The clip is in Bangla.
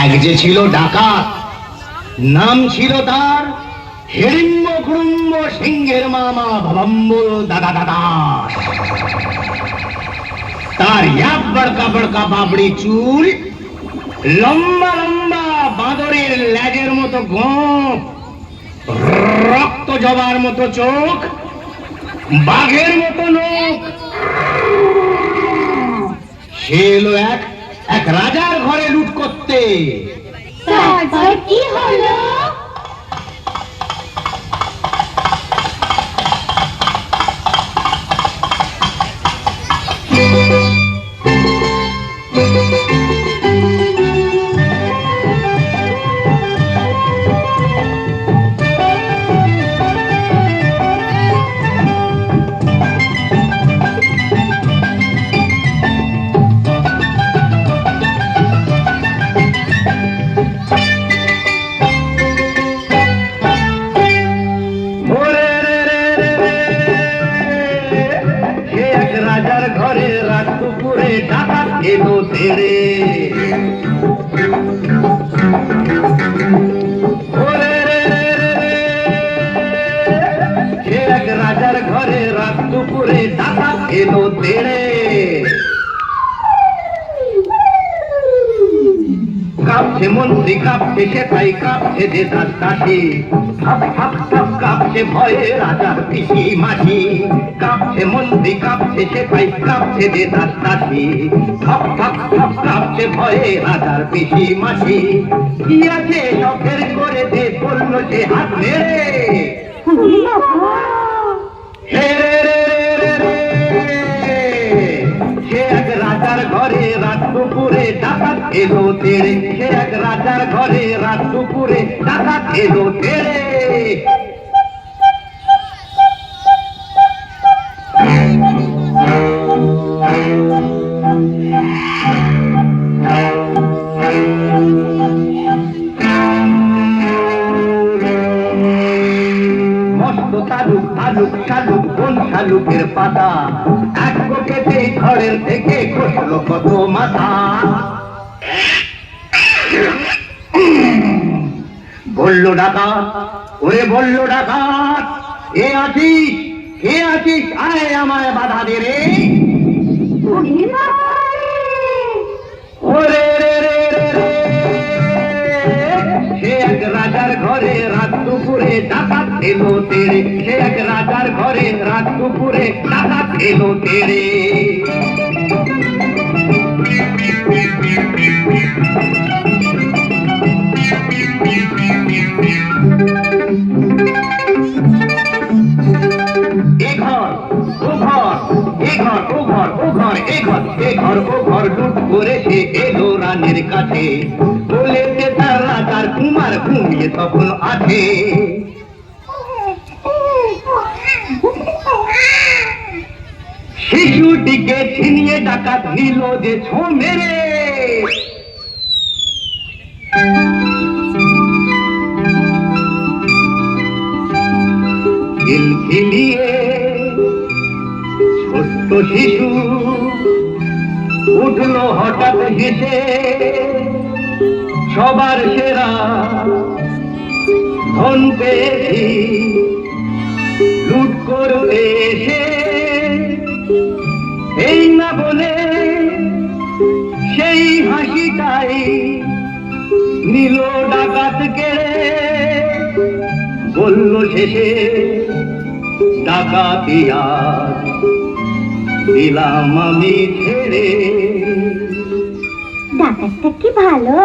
এক যে ছিল ডাকাত, নাম ছিল তার হিড়িম্ব কুড়ুম্ব সিংহের মামা ভবম্বল দাদা দাদা। তার এক বড়কা বড়কা বাবড়ি চুল, লম্বা লম্বা বাঁদরের লেজের মতো গোঁফ, রক্ত জবার মতো চোখ, বাঘের মতো নখ। সে এলো এক রাজার ঘরে লুট করতে। তারপর কি হলো? রাজার ঘরে রাত দুপুরে ডাকাত এলো তেড়ে। সে এক রাজার ঘরে রাত দুপুরে ডাকাত এলো তেড়ে। কাঁপছে মন্ত্রী, কাঁপছে সেপাই, কাঁপছে যে তার কাশি, ঠাপ ঠাপ ঠাপ কাঁপছে ভয়ে রাজার পিসি মাসি। কাঁপছে মন্ত্রী, কাঁপছে সেপাই, কাঁপছে যে তার কাশি, ঠাপ ঠাপ ঠাপ কাঁপছে ভয়ে রাজার পিসি মাসি। কি আছে শখের করে দে, বললো সে হাত নেড়ে। সে এক রাজার ঘরে রাত দুপুরে ডাকাত এলো তেড়ে। সে এক রাজার ঘরে রাত দুপুরে ডাকাত এলো তেড়ে। মস্ত তালুক আলুক শালুক কোন শালুকের পাতা, এক কোকেতে ঘরের থেকে খসলো কত মাথা। বললো ডাকাত, ওরে বললো ডাকাত, এ আছিস, কে আছিস, আয় আমায় বাধা দে রে। ওরে রে রে রে রে। সে এক রাজার ঘরে রাত দুপুরে ডাকাত এলো তেড়ে। সে এক রাজার ঘরে রাত দুপুরে ডাকাত এলো তেড়ে। এ ঘর ও ঘর, এ ঘর ও ঘর, ও ঘর এ ঘর, এ ঘর ও ঘর লুট করে সে এলো রানীর কাছে। বলেছে তার রাজার কুমার ঘুমিয়ে তখন আছে। শিশুটিকে ছিনিয়ে ডাকাত নিল যে ছো মেরে। খিলখিলিয়ে ছোট্ট শিশু উঠলো হঠাৎ হেসে, সবার সেরা ধন পেয়েছি লুট করতে এসে। এই না বলে সেই হাসিটাই নিল ডাকাত কেড়ে। বলল শেষে ডাকাতিয়া দিলাম আমি ছেড়ে। ডাকাতটা কি ভালো।